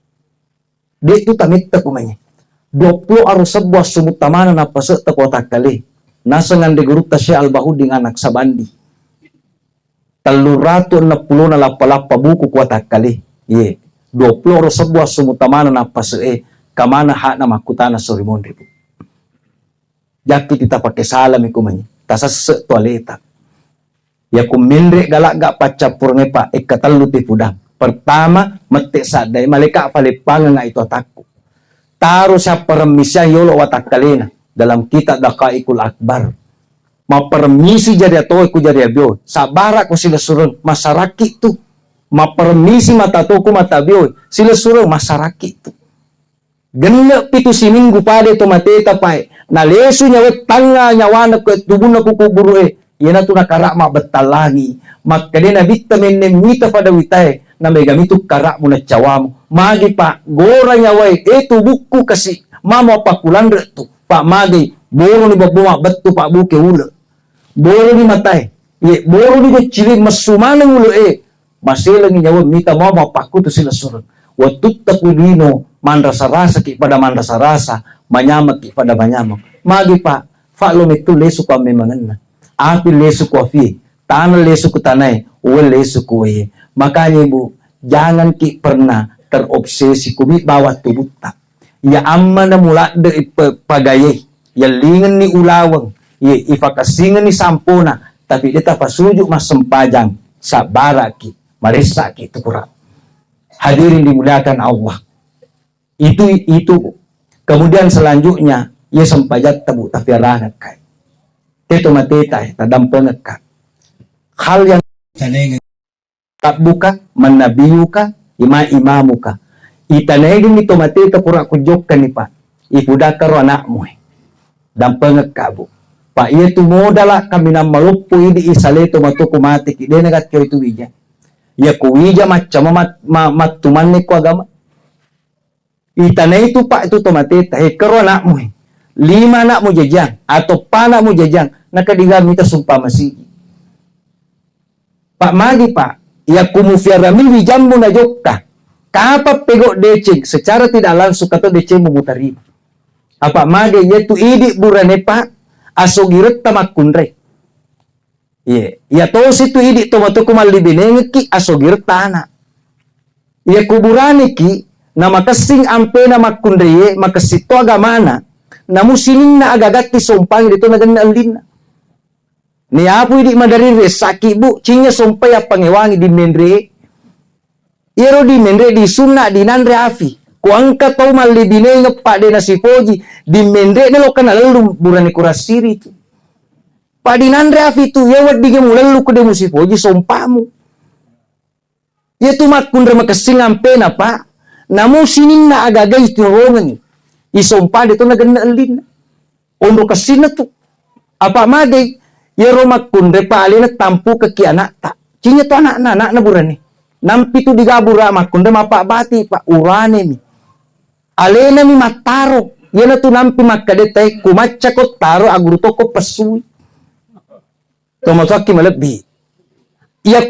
Dia itu tamit takumanya. 20 arus sebuah sumut tamana na pasek takotak kali. Nasangan de guru tasya al-bahuding anak sabandi. 360 na lapalapa buku kuatak kali. Ye. 20 arus sebuah sumut tamana na pasek kamana hak na makutana sorimonde bu. Jaki kita pakai salam ikumanya. Tasas toaleta. Ya kumindre galak gak pacapur ngepa ikatalu tipudang. Pertama metik sadai malika palipangan nga itu ataku. Taruh sa permisi yolo watakalina dalam kitab Daqaiqul Akbar. Mapermisi jadi atau ku jadi abio. Sabara ko sila surun masaraki tu. Mapermisi mata toku mata bio sila surun masaraki tu. Genep pitu siminggu pada itu mateta pai. Na lesu nyawa tanga nyawa na tubuh na kukuburu yana tu nakarak ma betal lagi. Maka dia na vitamin mita pada witai na megamitu karak muna cawamu. Magi pak gora nyawa itu buku kasih mama pak kulandre tu pak magi boro ni babuma betu pak buke ule. Boro ni matai. Boro ni kecilin masumana ule masih lagi nyawa mita mama pakku tu sila surun. Watut takulino man rasa-rasa ki pada man rasa-rasa, manyamak ki pada manyamak. Magi pak, fa'lo itu lesu kwa memangan na. Api lesu kwa fi, tanah lesu ku tanay, uwe lesu ku ye. Makanya ibu, jangan ki pernah terobsesi kumi bawah tubuh tak. Ya amma na mula dari pagaye, ya lingan ni ulawang, ya ifakasingan ni sampona, tapi dia tak pasujuk mas sempajang, sabaraki, maresaki itu kurang. Hadirin dimuliakan Allah. Itu kemudian selanjutnya ia sempajat tabu tafiaranak kai. Itu mateta tadam pengekat. Hal yang tak buka menabiyuka imamuka. Itanegin itu mateta pura kujokkan ni pak. Ipudakar anakmu. Dan pengekabu. Pak ia tu modala kami na malupu idi isaleto matuku mati. Dia negat kyo itu wija. Ya kuwija macam matumanne ko agama. Itana itu pak itu tomateta. Kero anakmu. 5 anakmu jajang. Atau panakmu jajang. Nakadigami ta sumpah masih. Pak magi pak. Ya kumufiarami wijammu na jokka. Kapa pegok deceng. Secara tidak langsung kata deceng memutari. Apa magi yaitu idik burane pak. Asogiret tamakundre. Ya to situ idik tomato kumal libinengki asogiret tanah. Ya kuburane ki na makasing ampe na makundreye makasito agamana na musinin na agagati sompang dito na ganun alin. Ni apo idik madari resaki bu cinya sompay pangewangi di menre. Iro di menre di sunna di nanre afi. Ku angka tau mal libineng pak de na sipoji di menre ne lo kanalum burane kurasiri itu. Padinandre afi tu ya wadige mulalu ko de musipoji sompamu. Ya tu makundre makasing ampe na pa. Namu sinin na agaga istirongan. Isompa dito na ganda alin. Ondo kasina tu. Apa magay ya ro makundre pa alin tampu ke ki anak ta. Cinya tu anak na burani. Nampi tu digabura makundre mapa bati pa urane mi. Alena mi mataro. Ya na tu nampi makadetay kumacha ko taro aguru toko pasui. Tomataki malebih. Ya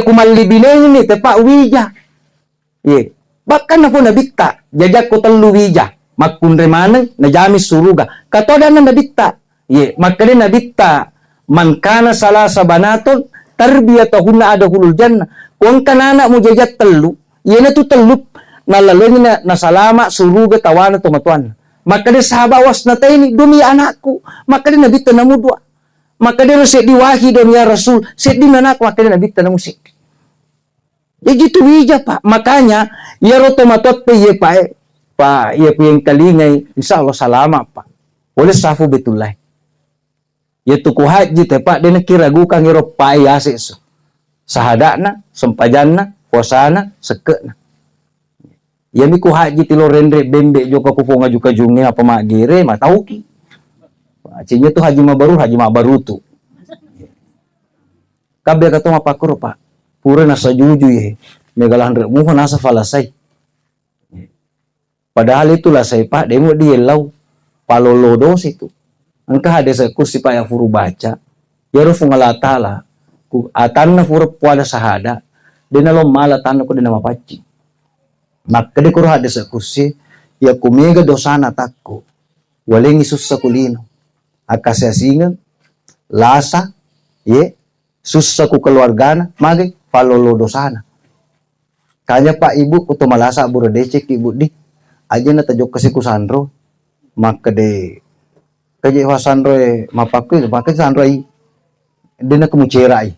ku malibineng ni tepa wija. Ye. Bahkan na po nabita. Jajak ko telu wija. Makundre mana na jami suruga. Katoda na nabita. Ye. Makane nabita. Man kana salasa banaton. Tarbiyatahunna ada hulul jannah. Kung kanana mo jajak telu. Ye na tu telu. Nalalungi na salama suruga tawana tomatuan. Makane sahabawas na tayo ni dumi anakku. Makane nabita na mo dua. Maka dia resep diwahi dan ya Rasul, set di mana aku akhirnya nabi tanam musik. Ya gitu wija pak. Makanya ya rotomatot pe ye pak ya yang kalingai insya Allah salama pak. Oleh safu betulai. Ya tuku haji te pak dia kiragukan ngiro pak ya sesu. Sahadana, sempajanna, posana, sekena. Ya miku haji tilo rendre bembe joka kuponga juga jungnya apa magire matauki. Cinya tu haji mabaru tu. Kabeh kato mapakuro pak. Pura nasa juju ye. Megalan remuho nasa falasai. Padahal itulah saya pak. Demo dia lau. Palolodos itu. Angka hade sa kursi pak yang furu baca. Yaro fungalatala. Atan na furu puada sahada. Dena lo mala tanda ko dena mapaci. Maka de kuro hade sa kursi. Ya kumega dosana takko. Walengi susah kulino. Akasya singan, lasa, ye, susah ku keluargana, magi, falolo dosana. Kanya pak ibu, kuto malasa bura decek ibu di, aja na tajok kasi ku sandro, maka de, kaje wa sandro mapaku, maka sandro ay, di na kumucerai.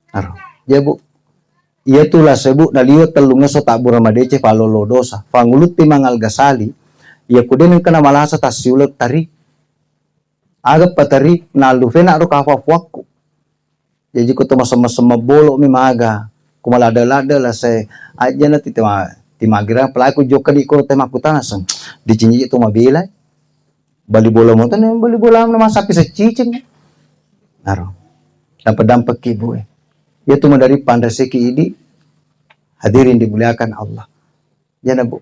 Aro, ya bu, iya tulah sebu, naliyo telunga so tak bura madece falolo dosa, fangulut timangal gasali, ya kuden kena malasa tasyulat tari, agak patari nalufe na ro kafafuakku. Jadi ko to masama bolo mi maga. Kumalada-lada la say aja na timagira pala ko joka di ko temakutana sang. Di cinyi to mabila. Bali bola mo tan bali bola na masapi sa cicing. Naro. Dampak ibu Ya tu dari pandaseki ini hadirin dimuliakan Allah. Ya na bu.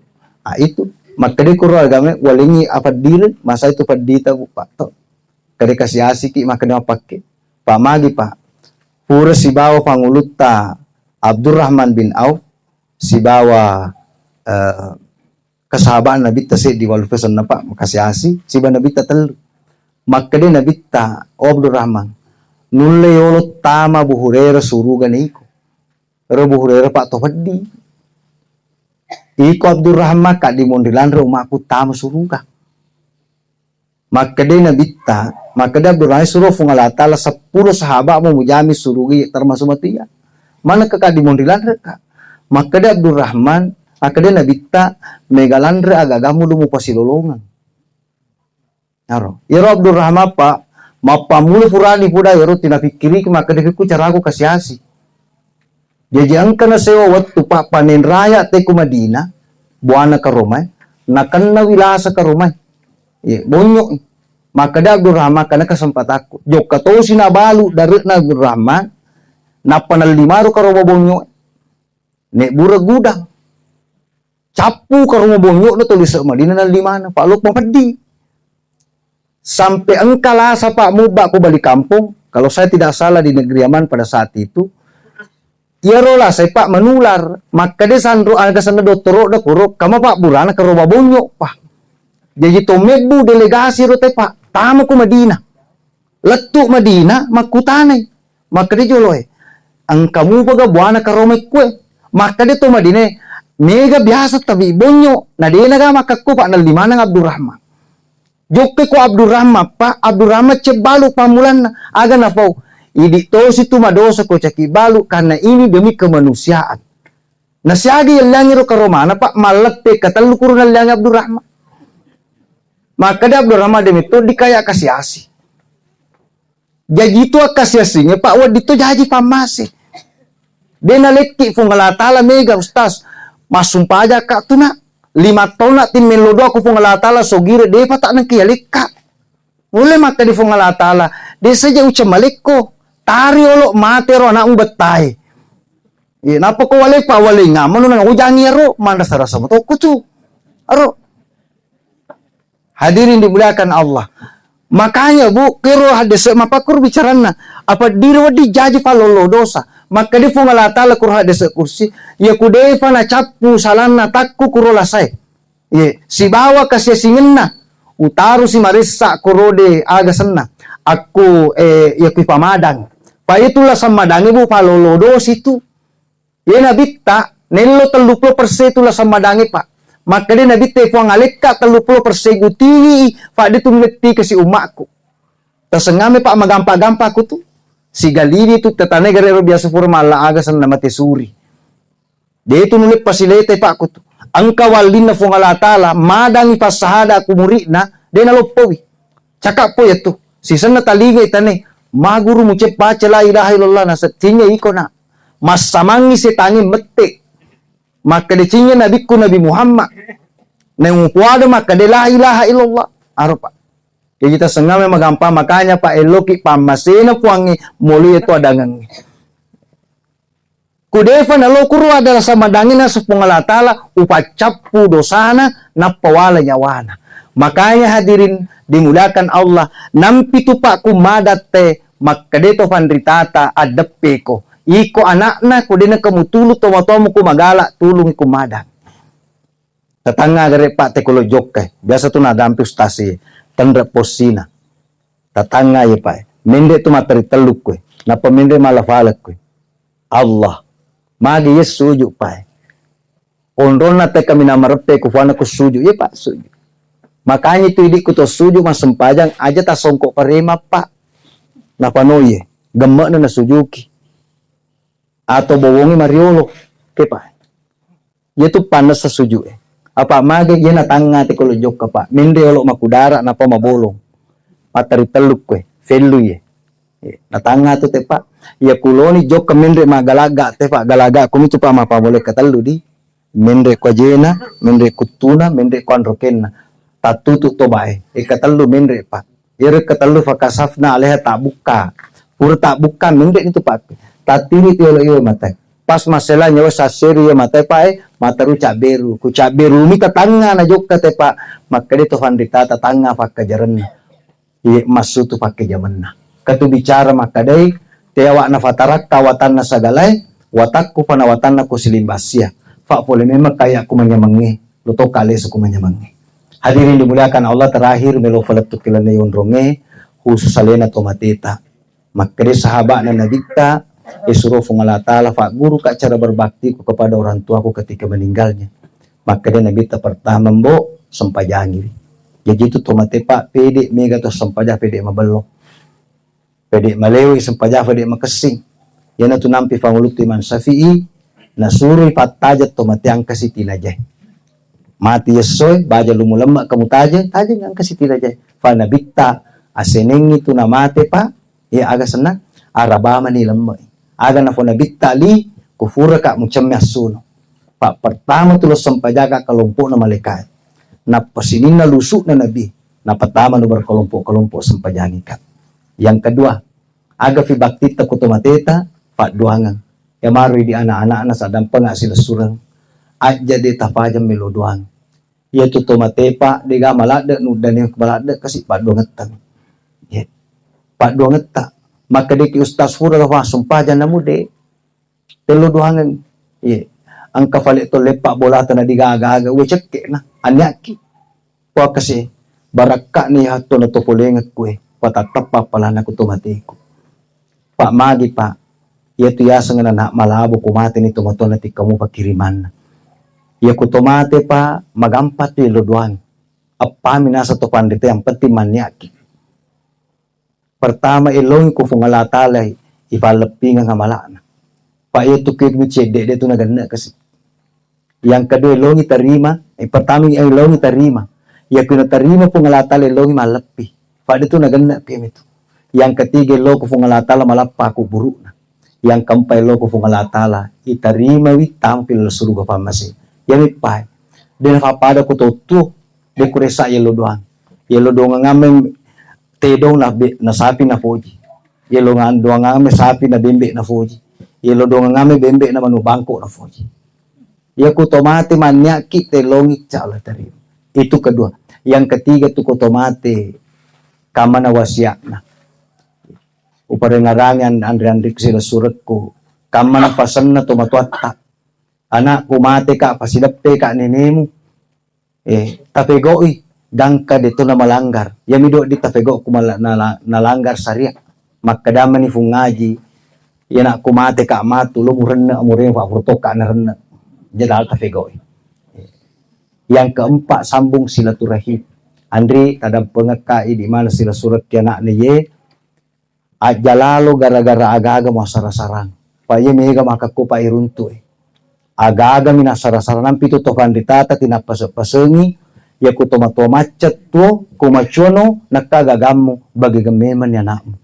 Itu makade ko agama walingi apa dilin masa itu padita bu pak. Kade kasih asiki makanya pakai pak magi pak pura si bawa panguluta Abdurrahman bin Auf si bawa kesahabaan Nabi tase di walu pesan pak makasih asi si Nabi telu makanya Nabi ta Abdurrahman nulle yolo tama buhurera suruga niko ro buhurera pak tofadi iko Abdurrahman kak di mondilan rumahku tama suruga maka dia nabita, maka dia Abdurrahman suruh fungalatala 10 sahabat mau mujami surugi termasuk matia. Mana kakak di mondilan reka. Maka dia Abdurrahman, maka dia nabita megalandre agagamu lumu pasilolongan. Yaro, yaro Abdurrahman pak, mapamulu furani puda yaro tinapikiri maka dia ku cara aku kasih asi. Jadi angka na sewa waktu pak panen raya te ku Madinah, buana ke rumah, nakan na wilasa ke rumah. Ya, bonyok. Maka da Abdurrahman kana kesempatan aku. Jok kato sinabalu dari na Abdurrahman na panalimaru karo bonyok. nek bura gudang. Capu ka rumah bonyok na tulis sa Madina na 5 na. Pak Luk mapadi. Sampai engkala sa Pak Muba ko balik kampung. Kalau saya tidak salah di negeri Aman pada saat itu. Ya rola saya Pak menular. Maka dia sandro agasan na dotoro da kurok. Kama Pak burana ka rumah bonyok Pak. Jadi to megbu delegasi ro te Pak. Tama ko Madina. Letuk Madina makutanay. Maka dia joloy. Ang kamu baga buana ka rumah kue. Maka dia to Madina. Mega biasa tabi bonyo. Na dia naga makakku Pak na 5 ng Abdurrahman. Jokke ko Abdurrahman Pak. Abdurrahman cebalu pamulan na. Aga na po. Idi to situ madosa ko caki balu. Karena ini demi kemanusiaan. Nasyagi yang langiro ka Romana Pak. Malate katalukuro na lang Abdurrahman. Maka dia Abdurrahman demi to dikaya kasiasi. Jadi itu kasiasinya Pak. Wad itu jaji pamasi. Dia naleki fungalatala mega ustaz. Masumpah aja kak tu nak 5 tahun nak tim melodo aku fungalatala sogire dia tak nak kialik kak. Mulai maka di fungalatala dia saja ucap maliko tari olok mate ro anak betai. Ya napa ko wale pa wale ngaman nang ujangi ro mana sarasa mo to kucu. Aro. Hadirin dimuliakan Allah. Makanya bu kiro hadis mapakur bicarana apa diri di jaji falolo dosa. Maka di fungalatala kur hadis kursi ya kudefa na capu salana takku kurola sai. Ye si bawa kasih singenna utaru si marissa kurode aga senna. Aku ya ku pamadang. Pa itulah samadangi bu falolo dos itu. Ye nabitta nello 30% itulah samadangi Pak. Maka dia nabi tefuang alika 30% gutini Pak dia tu ngerti ke si umakku. Tersengame Pak magampa-gampa aku tuh. Si Galini tu tetane garero biasa formal la aga san namate suri. Dia itu nulis pasilete Pak aku tuh. Angka walina fungalatala madangi pasahada aku muridna dia nalopowi. Cakap po ya tuh. Si sana taliga itane maguru mu cepa la ilaha illallah na setinya iko na. Mas samangi setangi mete. Maka dicinya nabiku Nabi Muhammad. Neng kuada maka de la ilaha illallah. Aro Pak. Jadi kita sengame magampang makanya Pak eloki pamasena puangi muli itu adangan. Kudefa na lokuru adalah sama dangina sepungalatala upacapu dosana na pawala nyawana. Makanya hadirin dimulakan Allah nampi tu Pak kumadate makadeto pandritata adepeko. Iko anakna kudena kamutulu tomo-tomo kumagala tulung kumadang. Tetangga gare Pak tekolo jokke. Biasa tu nadampi stasi. Tanda posina. Tetangga ya Pak. Mende tu materi teluk kue. Napa mende malah falak kue. Allah. Magi yes suju Pak. Ondona te kami namarepe kufana ku suju. Ya Pak suju. Makanya itu idik ku to suju mas sempajang aja tak songkok parema Pak. Napa noye. Gemek na sujuki. Atau bowongi mariolo. Ke Pak. Itu panas sesuju apa mage yena tanga te kolo jokka Pak mende olok makudara napa mabolong matari teluk kue felu ye na tanga tu te Pak ya kuloni jokka mende magalaga te Pak galaga kumi tu Pak mapa boleh katelu di mende ko jena mende kutuna mende ko androkenna tatutu to bae katelu mende Pak ire katelu fakasafna aleha tabuka pur tabuka mende itu Pak tatiri ti olo yo matai pas masalah nyawa sasiri ya matai Pak mataru caberu ku caberu mi tatanga na jokka te Pak maka dito fandita tatanga pak kajaran ye masu tu pakai jamanna katu bicara maka dai tewa na fatarak kawatan na sagalay watakku panawatan na ko silimbasia fa pole memang kaya aku manyamangi luto kali su manyamangi. Hadirin dimuliakan Allah terakhir melo falatut kilana yon ronge khusus alena tomateta maka dai sahabat na nabikta disuruh fungalatala Pak guru kak cara berbakti kepada orang tuaku ketika meninggalnya. Maka dia nabi pertama mbo sempajangi. Jadi itu tomate Pak pede mega to sempajah pede mabelo. Pede malewi sempajah pede makesing. Yana tu nampi fanguluti man Syafi'i nasuri patajat tomate ang kasi tinajay. Mati yesoy baja lumulama kamu tajay ang kasi tinajay. Fa nabikta asenengi tu namate Pak ya aga senang arabama ni lemai. Aga na fo nabitta li kufura ka mucamnya suno. Pak pertama tulos sampajaga kelompok na malaikat. Na pasinin na lusuk na nabi. Na pertama no berkelompok-kelompok sampajangi ka. Yang kedua, aga fi bakti ta kutomateta Pak duangan. Ya marui di anak-anak na sadang panga sila surang. Aja di tapajam melodoan. Ya tuto matepa diga malada nu dan yang malada kasi paduangetan. Ya. Paduangeta. Maka di ustaz fura wa sumpajan na mude. Telodoangan. Ya. Ang kafalit to lepak bola na diga aga-aga. Uwe ceke na. Anyaki. Wa kasi baraka ni hato na topolengat ko patatap pala na ko tumatiko. Pak magi pa. Ya tu ya nga na malabo kumate ni tumato na ti kamu pakiriman. Ya ku tomate pa magampat ti loduan. Apa minasa to pandite yang penting manyaki. Pertama ilong ko fungalatalay ipaleping nga malana. Pa itu kid mi cede de tu nagana kasi. Yang kedua ilong itarima, pertama ilong itarima. Ya ku natarima fungalatalay ilong malepi. Pa itu nagana kami itu. Yang ketiga ilong ko fungalatala malapa ku buruk na. Yang keempat lo ko fungalatala itarima wi tampil suruga pamasi yami pai den fapada ko to de kuresa yelo doang ngamen tedo na sapi na foji yelo doang ngame sapi na bembe na foji yelo doang ngame bembe na manu bangko na foji ya ku tomate manyaki telongi cala tarima itu kedua. Yang ketiga tu ko tomate kamana wasiakna upare ngarangan Andre sila surat ko kamana pasan na tumatuatta anak kumate ka pasidapte ka ninemu tapegoi gangka dito na malanggar yamido di tapego kumala nalanggar saria makadama ni fungaji yana kumate ka matulong renna amurin fa furto ka na renna jadal tapegoi. Yang keempat sambung silaturahim Andri tadang pengekai di mana sila surat yana ni ye aja lalu gara-gara aga-aga mau sarang-sarang. Paya mega makaku pa iruntu. Aga-aga mina sarang-sarang nampi tu tokan ditata tina pasengi ya ku tomato macet tu kumachono nakagagamu bagi gememan ya nakmu.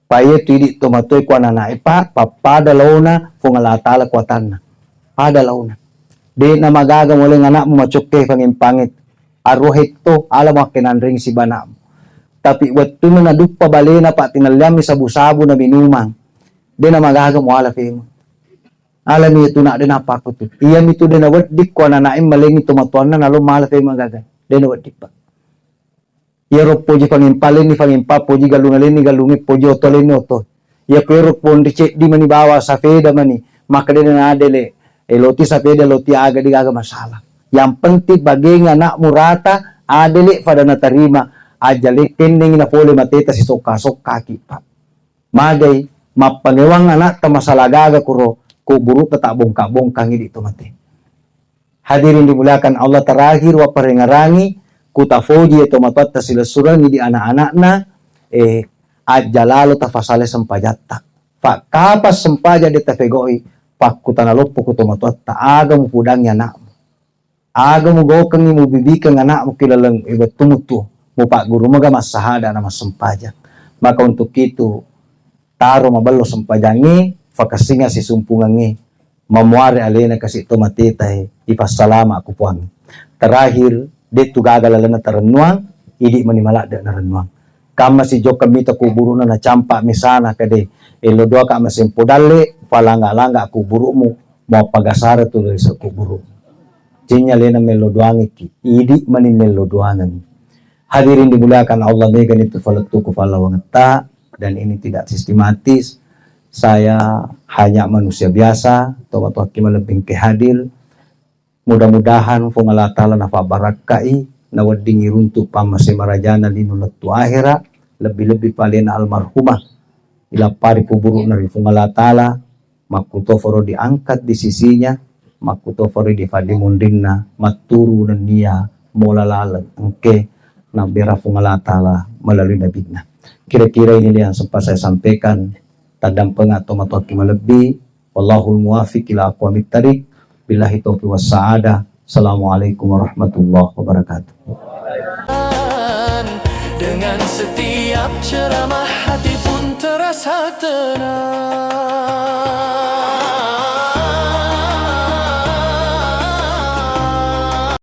Paya tidi tomato ku anana ipa papada launa fungalatala kuatanna. Pada launa. Di na magaga mulai anakmu macuke pangimpangit. Aruhek to alam makinan ring si banakmu. Tapi waktu na nadukpa balena pa tinalyami sabu-sabu na binumang. Di na magaga mo ala femo. Alam niya ito na din napako to. Iyam ito din na wadik ko na naim malingi tumatuan na nalo mala femo magaga. Di na wadik pa. Iyarok po di pangimpalin ni pangimpa po di galungalin ni galungit po di otolin ni oto. Iyarok po di cek di manibawa sa feda mani. Maka din na adele. Loti sa feda loti aga di gaga masalah. Yang penting bagi anak murata adele pada natarima. Ajali kending na pole mateta si sok kaki pa. Magay mapangewang anak ta masalagaga kuro ku buru ta bongka-bongkang dito mate. Hadirin dimuliakan Allah terakhir wa parengarangi ku tafoji eto matatta sila surang di anak-anak na ajalalo ta fasale sempajatta. Fa kapas sempaja de tafegoi pak ku tanalopo ku tomatatta aga mo pudangnya anakmu. Aga mo gokang mo bibikang anakmu kilalang ibat tumutu. Mo pak guru maga masahada na masampajak. Maka untuk itu taro mabalo sampajangi fakasinga si sumpungangi mamuari alena kasi ito matitay ipasalama aku puang. Terakhir dito gagalala na tarannuang idi manimalada na rannuang. Kama si Jok kamita kuburu na campak misana kade elodoa ka masimpodale palanga-langa kuburu mo mau pagasara tu dari sa kuburu. Cinya lena melodoangi ki idi mani melodoangan. Hadirin dimuliakan Allah mega itu falatu kufala wangeta dan ini tidak sistematis. Saya hanya manusia biasa, tobat hakim lebih kehadir. Mudah-mudahan fungalatala nafa barakai nawadingi runtuh pamase marajana linulatu akhirat lebih-lebih palena almarhumah ila pari kuburu nari fungalatala makutoforo diangkat di sisinya makutoforo di fadimundinna maturu dan nia molalalan engke na bera fungalatala melalui nabidna. Kira-kira ini yang sempat saya sampaikan. Tadang pengato matuaki melebih. Wallahul muwafiq ila aqwamit thariq. Billahi taufiq was sa'adah. Assalamualaikum warahmatullahi wabarakatuh. Dengan setiap ceramah hati pun terasa tenang.